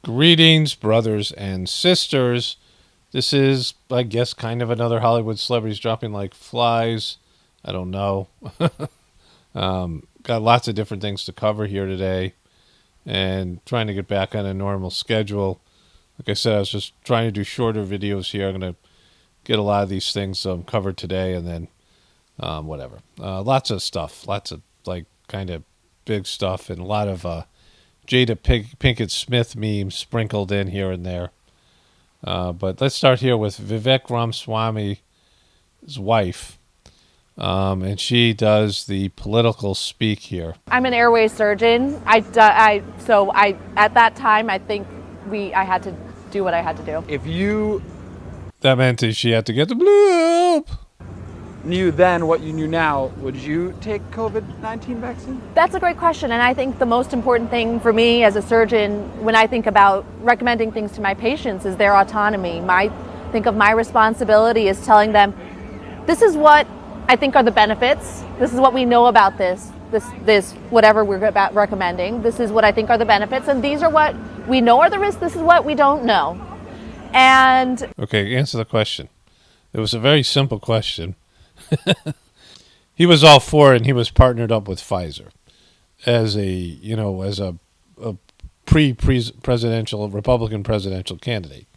Greetings, brothers and sisters. This is, I guess, kind of another Hollywood celebrities dropping like flies. I don't know. Got lots of different things to cover here today and trying to get back on a normal schedule. Like I said, I was just trying to do shorter videos here. I'm going to get a lot of these things covered today and then whatever. Lots of stuff. Lots of like kind of big stuff and a lot of Jada Pinkett Smith memes sprinkled in here and there. But let's start here with Vivek Ramaswamy's wife. And she does the political speak here. I'm an airway surgeon. At that time, I think I had to do what I had to do. That meant that she had to get the bloop. Knew then what you knew now, would you take COVID-19 vaccine? That's a great question, and I think the most important thing for me as a surgeon when I think about recommending things to my patients is their autonomy. Think of my responsibility as telling them, this is what I think are the benefits. This is what we know about this whatever we're about recommending. This is what I think are the benefits, and these are what we know are the risks. This is what we don't know. And okay, answer the question. It was a very simple question. He was all for it, and he was partnered up with Pfizer as a pre-presidential Republican presidential candidate.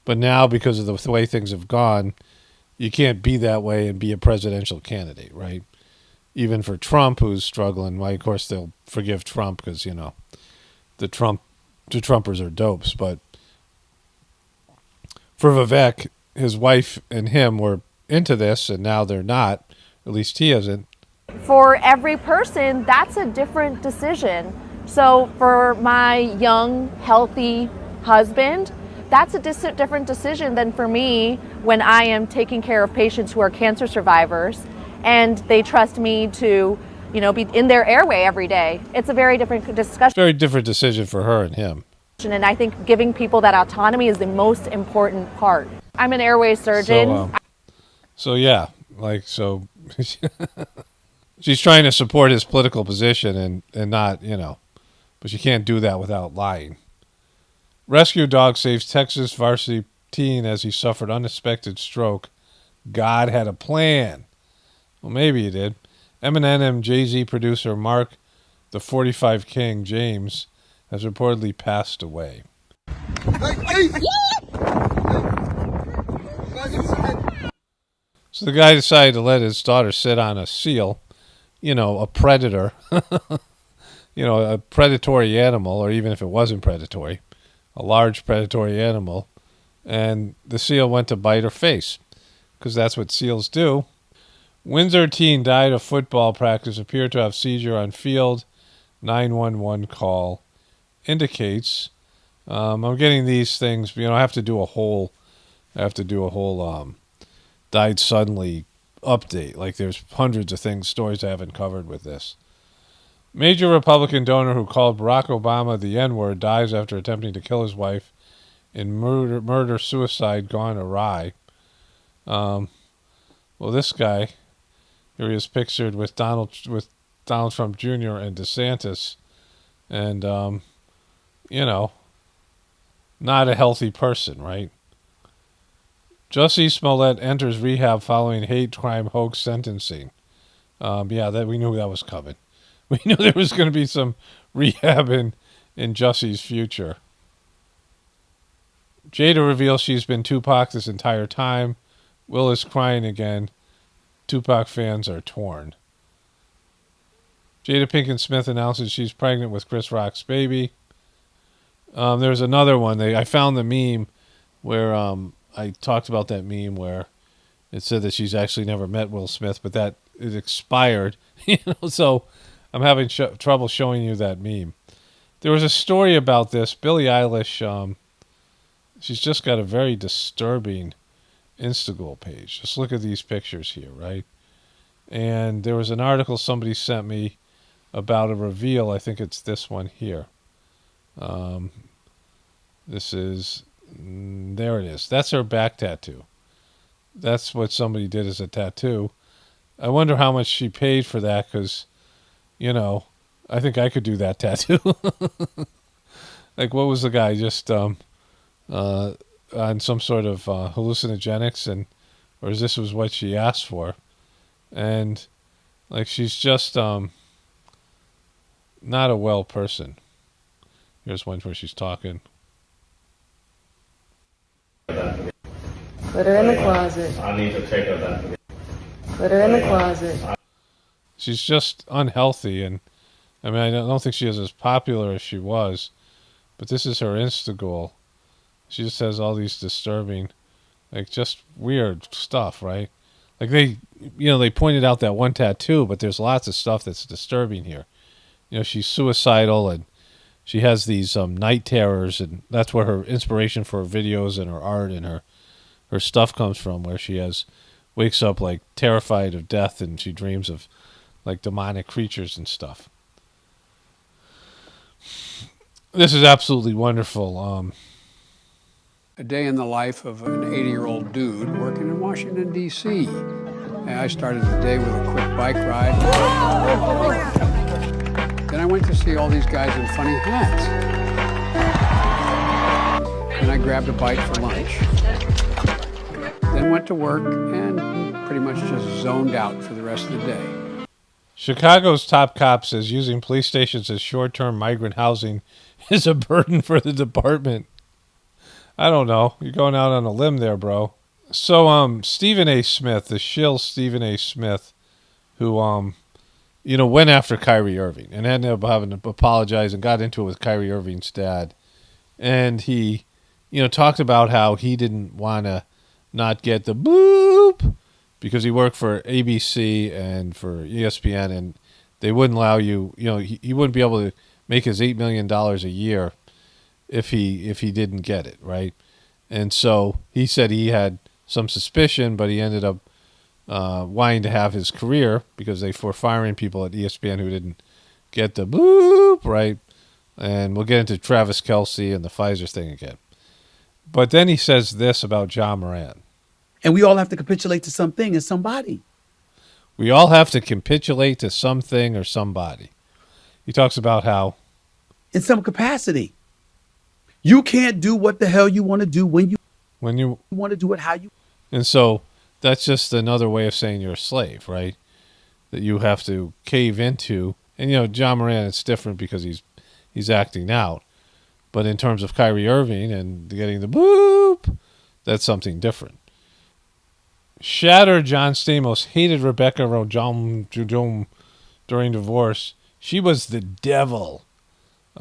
But now, because of the way things have gone, you can't be that way and be a presidential candidate, right? Even for Trump, who's struggling, well, of course they'll forgive Trump because the Trumpers are dopes. But for Vivek, his wife and him were into this, and now they're not. At least he isn't. for every person, that's a different decision. So for my young, healthy husband, that's a different decision than for me when I am taking care of patients who are cancer survivors and they trust me to, be in their airway every day. It's a very different discussion. Very different decision for her and him. And I think giving people that autonomy is the most important part. I'm an airway surgeon. So she's trying to support his political position and not, but she can't do that without lying. Rescue dog saves Texas varsity teen as he suffered unexpected stroke. God had a plan. Well, maybe he did. Eminem and Jay-Z producer Mark, the 45 King James, has reportedly passed away. So the guy decided to let his daughter sit on a seal, a predator, a predatory animal, or even if it wasn't predatory, a large predatory animal, and the seal went to bite her face, because that's what seals do. Windsor teen died of football practice, appeared to have seizure on field. 911 call indicates. I'm getting these things, I have to do a whole died suddenly update. Like there's hundreds of stories I haven't covered with this. Major Republican donor who called Barack Obama the N-word dies after attempting to kill his wife in murder-suicide gone awry. Well, this guy, here he is pictured with Donald Trump Jr. and DeSantis, and not a healthy person, right? Jussie Smollett enters rehab following hate crime hoax sentencing. That we knew that was coming. We knew there was going to be some rehab in Jussie's future. Jada reveals she's been Tupac this entire time. Will is crying again. Tupac fans are torn. Jada Pinkett Smith announces she's pregnant with Chris Rock's baby. There's another one. I found the meme where I talked about that meme where it said that she's actually never met Will Smith, but that it expired. So I'm having trouble showing you that meme. There was a story about this. Billie Eilish, she's just got a very disturbing Instagram page. Just look at these pictures here, right? And there was an article somebody sent me about a reveal. I think it's this one here. There it is. That's her back tattoo. That's what somebody did as a tattoo. I wonder how much she paid for that because, I think I could do that tattoo. Like, what was the guy just on some sort of hallucinogenics, and or this was what she asked for, and like she's just not a well person. Here's one where she's talking. Put her in the closet. I need to take her back. Put her in the closet. She's just unhealthy, and I mean, I don't think she is as popular as she was, but this is her Insta goal. She just has all these disturbing, like, just weird stuff, right? Like they pointed out that one tattoo, but there's lots of stuff that's disturbing here. She's suicidal, and she has these night terrors, and that's where her inspiration for her videos and her art and her stuff comes from, where she wakes up like terrified of death, and she dreams of like demonic creatures and stuff. This is absolutely wonderful. A day in the life of an 80-year-old dude working in Washington, D.C. I started the day with a quick bike ride. Then I went to see all these guys in funny hats. Then I grabbed a bite for lunch. Then went to work and pretty much just zoned out for the rest of the day. Chicago's top cop says using police stations as short-term migrant housing is a burden for the department. I don't know. You're going out on a limb there, bro. So, Stephen A. Smith, the shill Stephen A. Smith, who, went after Kyrie Irving and ended up having to apologize and got into it with Kyrie Irving's dad. And he, talked about how he didn't want to not get the boop because he worked for ABC and for ESPN, and they wouldn't allow you, he wouldn't be able to make his $8 million a year if he didn't get it, right? And so he said he had some suspicion, but he ended up wanting to have his career because they were firing people at ESPN who didn't get the boop, right? And we'll get into Travis Kelce and the Pfizer thing again. But then he says this about Ja Morant. And we all have to capitulate to something and somebody. We all have to capitulate to something or somebody. He talks about how, in some capacity, you can't do what the hell you want to do when you want to do it how you. And so that's just another way of saying you're a slave, right? That you have to cave into. And, Ja Morant, it's different because he's acting out. But in terms of Kyrie Irving and getting the boop, that's something different. Shattered John Stamos hated Rebecca Rojom during divorce. She was the devil.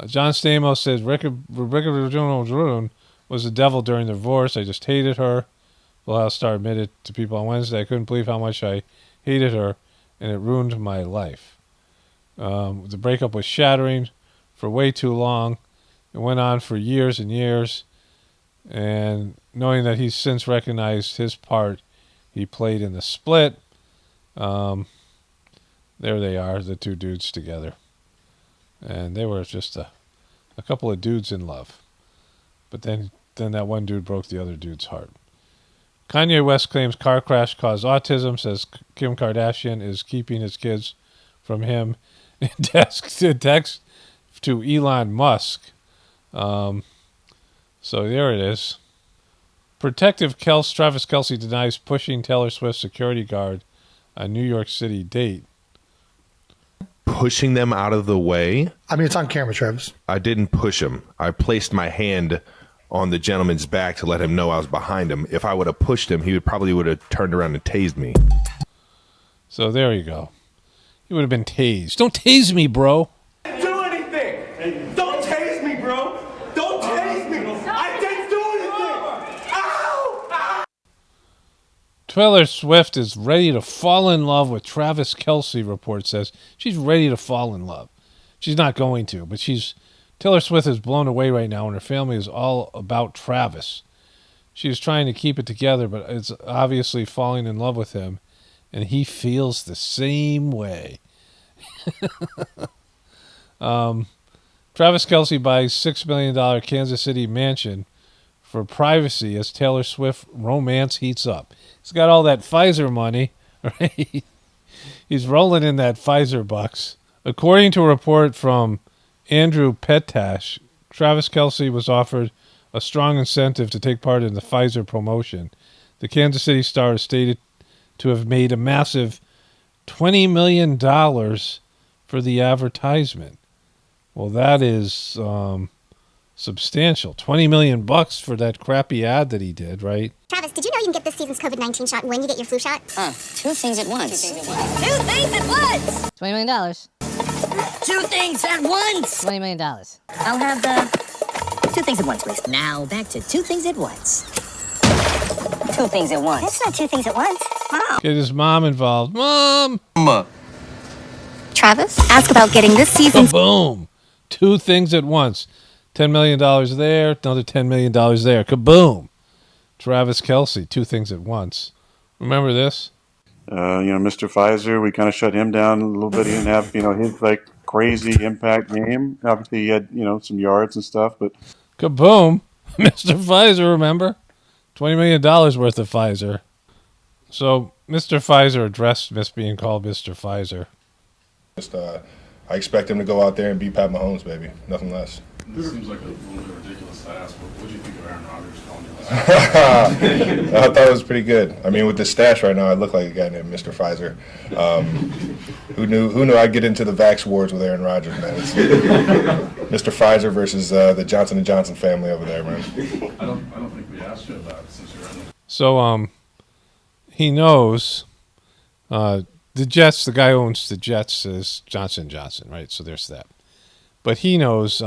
John Stamos says Rebecca Rojom was the devil during the divorce. I just hated her. Well, Star admitted to people on Wednesday, I couldn't believe how much I hated her, and it ruined my life. The breakup was shattering for way too long. It went on for years and years. And knowing that he's since recognized his part he played in the split, there they are, the two dudes together. And they were just a couple of dudes in love. But then that one dude broke the other dude's heart. Kanye West claims car crash caused autism, says Kim Kardashian is keeping his kids from him. Text to Elon Musk. So there it is. Protective Travis Kelce denies pushing Taylor Swift security guard on New York City date. Pushing them out of the way? I mean, it's on camera, Travis. I didn't push him. I placed my hand on the gentleman's back to let him know I was behind him. If I would have pushed him, he probably would have turned around and tased me. So there you go. He would have been tased. Don't tase me, bro. Do anything. Don't tase me, bro. Don't tase me. I didn't do anything. Ow! Taylor Swift is ready to fall in love with Travis Kelce, report says. She's ready to fall in love. She's not going to, but Taylor Swift is blown away right now, and her family is all about Travis. She's trying to keep it together, but it's obviously falling in love with him, and he feels the same way. Travis Kelce buys $6 million Kansas City mansion for privacy as Taylor Swift romance heats up. He's got all that Pfizer money, right? He's rolling in that Pfizer bucks. According to a report from Andrew Petash, Travis Kelce was offered a strong incentive to take part in the Pfizer promotion. The Kansas City Star is stated to have made a massive $20 million for the advertisement. Well, that is substantial. $20 million for that crappy ad that he did, right? Travis, did you know you can get this season's COVID-19 shot when you get your flu shot? Two things at once. Two things at once! $20 million. Two things at once! $20 million. I'll have the 2 things at once, please. Now, back to 2 things at once. 2 things at once. That's not 2 things at once. Wow. Get his mom involved. Mom! Travis, ask about getting this season's... Kaboom! 2 things at once. $10 million there, another $10 million there. Kaboom! Travis Kelce, 2 things at once. Remember this? Mr. Pfizer, we kind of shut him down a little bit. He didn't have, his like crazy impact game. Obviously, he had, some yards and stuff, but Kaboom! Mr. Pfizer, remember? $20 million worth of Pfizer. So, Mr. Pfizer addressed being called Mr. Pfizer. I expect him to go out there and beat Pat Mahomes, baby. Nothing less. This seems like a little bit ridiculous to ask, but what do you think of Aaron Rodgers calling you that? I thought it was pretty good. I mean, with the stash right now, I look like a guy named Mr. Pfizer. Who knew I'd get into the Vax wars with Aaron Rodgers, man? It's Mr. Pfizer versus the Johnson & Johnson family over there, man. I don't think we asked you about it since you're in the... So, he knows the Jets, the guy who owns the Jets is Johnson & Johnson, right? So there's that. But he knows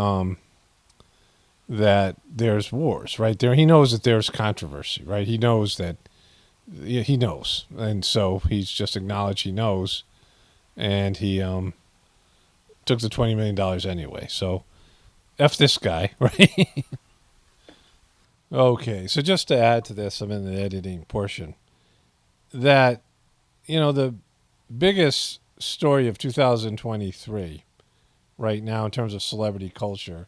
that there's wars, right? He knows that there's controversy, right? He knows that, he knows. And so he's just acknowledged he knows. And he took the $20 million anyway. So F this guy, right? Okay, so just to add to this, I'm in the editing portion, that, the biggest story of 2023 right now in terms of celebrity culture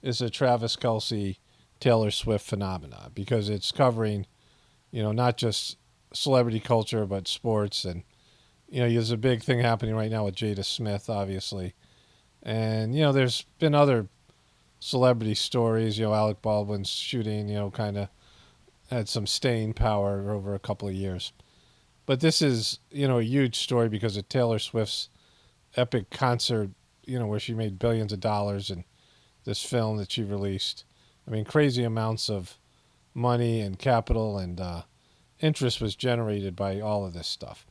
is the Travis Kelce, Taylor Swift phenomena, because it's covering, not just celebrity culture, but sports. And, there's a big thing happening right now with Jada Smith, obviously. And, there's been other celebrity stories. Alec Baldwin's shooting, kind of had some staying power over a couple of years. But this is, a huge story because of Taylor Swift's epic concert, where she made billions of dollars in this film that she released. I mean, crazy amounts of money and capital and interest was generated by all of this stuff.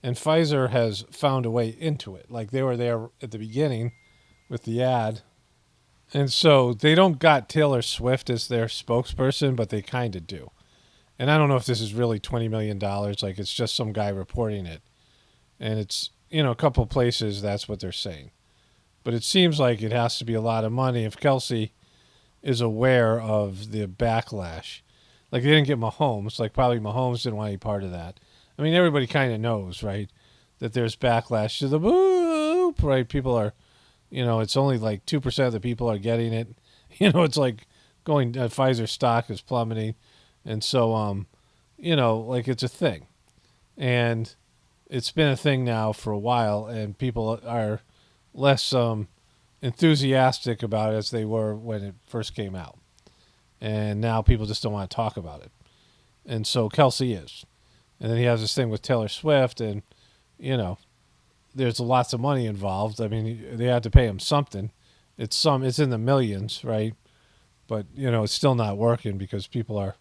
And Pfizer has found a way into it. Like, they were there at the beginning with the ad. And so they don't got Taylor Swift as their spokesperson, but they kind of do. And I don't know if this is really $20 million. Like, it's just some guy reporting it. And it's, a couple places that's what they're saying. But it seems like it has to be a lot of money if Kelce is aware of the backlash. Like, they didn't get Mahomes. Like, probably Mahomes didn't want any part of that. I mean, everybody kind of knows, right, that there's backlash to the boop, right? People are, it's only like 2% of the people are getting it. It's like going, Pfizer stock is plummeting. And so, it's a thing. And it's been a thing now for a while, and people are less enthusiastic about it as they were when it first came out. And now people just don't want to talk about it. And so Kelce is. And then he has this thing with Taylor Swift, and, there's lots of money involved. I mean, they had to pay him something. It's in the millions, right? But, it's still not working because people are,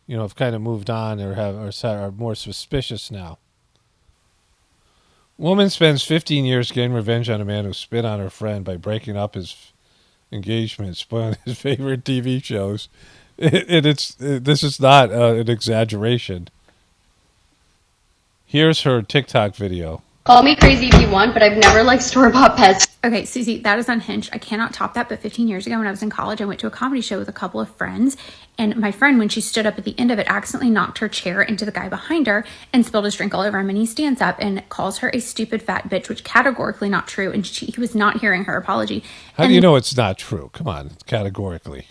have kind of moved on or are more suspicious now. Woman spends 15 years getting revenge on a man who spit on her friend by breaking up his engagement, spoiling his favorite TV shows. This is not an exaggeration. Here's her TikTok video. Call me crazy if you want, but I've never liked store-bought pets. Okay, Susie, that is unhinged. I cannot top that, but 15 years ago when I was in college, I went to a comedy show with a couple of friends, and my friend, when she stood up at the end of it, accidentally knocked her chair into the guy behind her and spilled his drink all over him, and he stands up and calls her a stupid fat bitch, which categorically not true, and he was not hearing her apology. How do you know it's not true? Come on, categorically.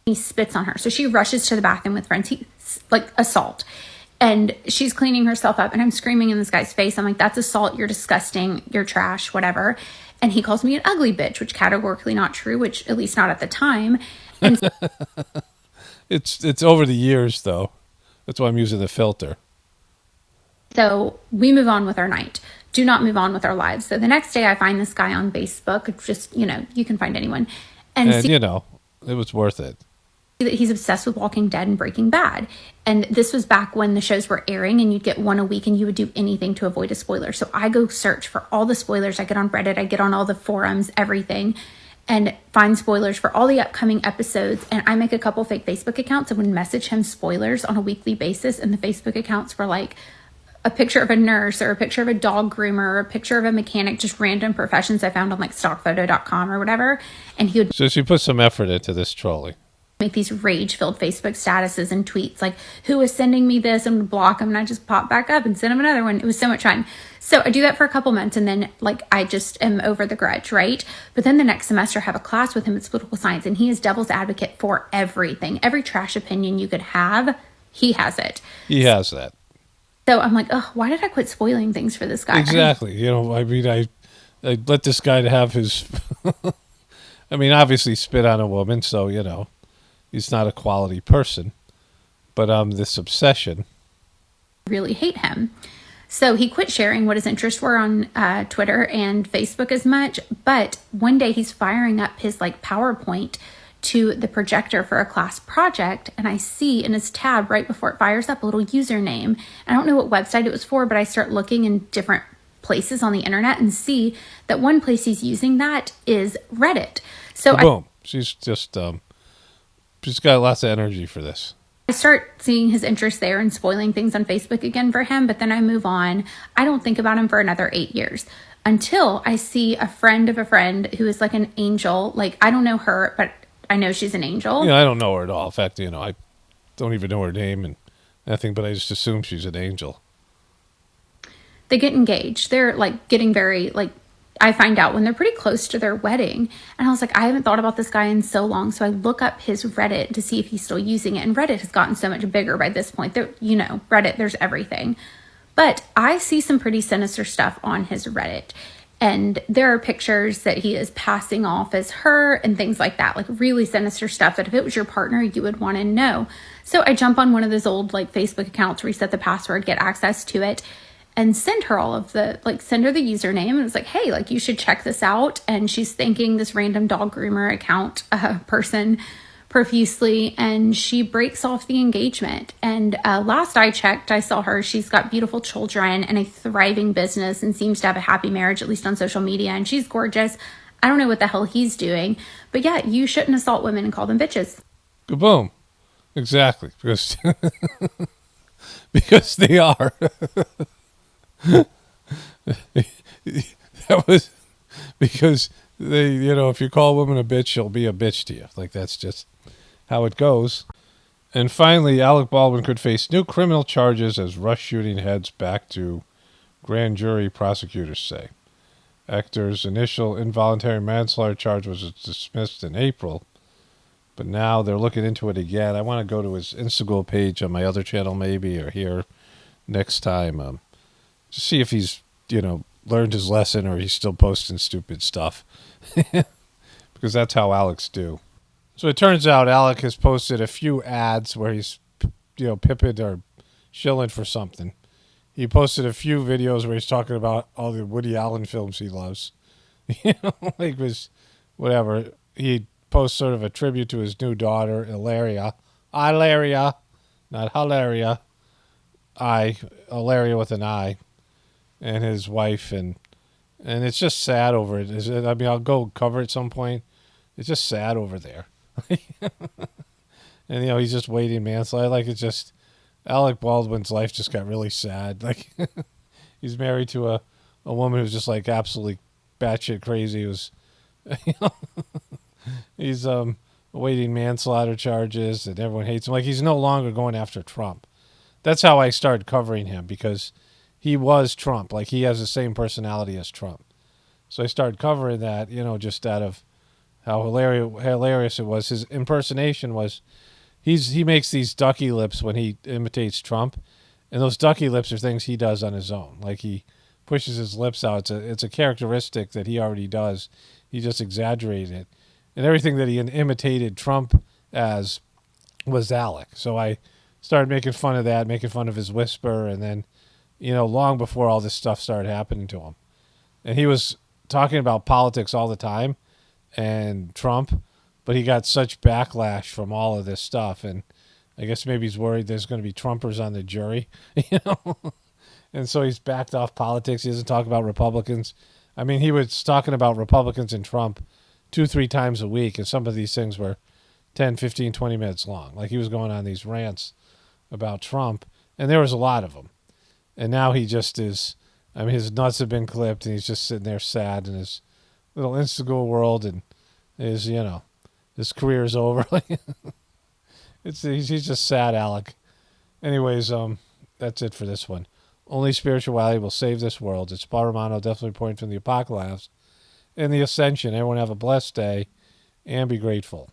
He spits on her, so she rushes to the bathroom with friends. Assault. And she's cleaning herself up, and I'm screaming in this guy's face. I'm like, that's assault. You're disgusting. You're trash, whatever. And he calls me an ugly bitch, which categorically not true, which at least not at the time. And It's over the years, though. That's why I'm using the filter. so we move on with our night. Do not move on with our lives. So the next day I find this guy on Facebook. Just, you can find anyone. And see it was worth it. that he's obsessed with Walking Dead and Breaking Bad. And this was back when the shows were airing and you'd get one a week and you would do anything to avoid a spoiler. So I go search for all the spoilers. I get on Reddit, I get on all the forums, everything, and find spoilers for all the upcoming episodes. And I make a couple fake Facebook accounts and would message him spoilers on a weekly basis. And the Facebook accounts were like a picture of a nurse or a picture of a dog groomer or a picture of a mechanic, just random professions I found on like stockphoto.com or whatever. And he would So she put some effort into this trolling. make these rage-filled Facebook statuses and tweets like, who is sending me this, and block them, and I just pop back up and send him another one. It was so much fun. So I do that for a couple months, and then like I just am over the grudge, right? But then the next semester I have a class with him. It's political science, and he is devil's advocate for everything. Every trash opinion you could have, he has it. He has that. So I'm like, oh, why did I quit spoiling things for this guy? Exactly. I let this guy to have his... I mean, obviously spit on a woman, so, he's not a quality person. But this obsession... really hate him. So he quit sharing what his interests were on Twitter and Facebook as much. But one day he's firing up his PowerPoint to the projector for a class project, and I see in his tab right before it fires up a little username. I don't know what website it was for, but I start looking in different places on the internet and see that one place he's using that is Reddit. So boom. She's just she's got lots of energy for this. I start seeing his interest there and spoiling things on Facebook again for him, but then I move on. I don't think about him for another 8 years until I see a friend of a friend who is like an angel. Like, I don't know her, but I know she's an angel. I don't know her at all. In fact, I don't even know her name and nothing, but I just assume she's an angel. They get engaged. They're getting very I find out when they're pretty close to their wedding. And I was like, I haven't thought about this guy in so long. So I look up his Reddit to see if he's still using it. And Reddit has gotten so much bigger by this point. Reddit, there's everything. But I see some pretty sinister stuff on his Reddit. And there are pictures that he is passing off as her and things like that. Like really sinister stuff that if it was your partner, you would want to know. So I jump on one of those old Facebook accounts, reset the password, get access to it, and send her all of the, send her the username. And it's like, hey, you should check this out. And she's thanking this random dog groomer account person profusely. And she breaks off the engagement. And last I checked, I saw her. She's got beautiful children and a thriving business and seems to have a happy marriage, at least on social media. And she's gorgeous. I don't know what the hell he's doing. But yeah, you shouldn't assault women and call them bitches. Boom. Exactly. Because, because they are. That was because they, if you call a woman a bitch, she'll be a bitch to you. That's just how it goes. And finally, Alec Baldwin could face new criminal charges as rush shooting heads back to grand jury, prosecutors say. Actor's initial involuntary manslaughter charge was dismissed in April, but now they're looking into it again. I want to go to his Instagram page on my other channel maybe, or here next time. To see if he's, learned his lesson or he's still posting stupid stuff. Because that's how Alecs do. So it turns out Alec has posted a few ads where he's, pimping or shilling for something. He posted a few videos where he's talking about all the Woody Allen films he loves. Whatever. He posts sort of a tribute to his new daughter, Hilaria. Hilaria. Not Hilaria. Hilaria with an I. And his wife, and it's just sad over it. I'll go cover it at some point. It's just sad over there. And, he's just waiting manslaughter. It's just, Alec Baldwin's life just got really sad. He's married to a woman who's just absolutely batshit crazy. He's awaiting manslaughter charges and everyone hates him. He's no longer going after Trump. That's how I started covering him, because he was Trump. He has the same personality as Trump. So I started covering that, just out of how hilarious it was. His impersonation was, he makes these ducky lips when he imitates Trump. And those ducky lips are things he does on his own. He pushes his lips out. It's a characteristic that he already does. He just exaggerated it. And everything that he imitated Trump as was Alec. So I started making fun of that, making fun of his whisper, and then, long before all this stuff started happening to him. And he was talking about politics all the time and Trump, but he got such backlash from all of this stuff. And I guess maybe he's worried there's going to be Trumpers on the jury, And so he's backed off politics. He doesn't talk about Republicans. I mean, he was talking about Republicans and Trump 2-3 times a week, and some of these things were 10, 15, 20 minutes long. Like he was going on these rants about Trump, and there was a lot of them. And now he just is, his nuts have been clipped, and he's just sitting there sad in his little Instagram world, and his career is over. He's just sad, Alec. Anyways, that's it for this one. Only spirituality will save this world. It's Paul Romano, definitely pointing from the Apocalypse and the Ascension. Everyone have a blessed day and be grateful.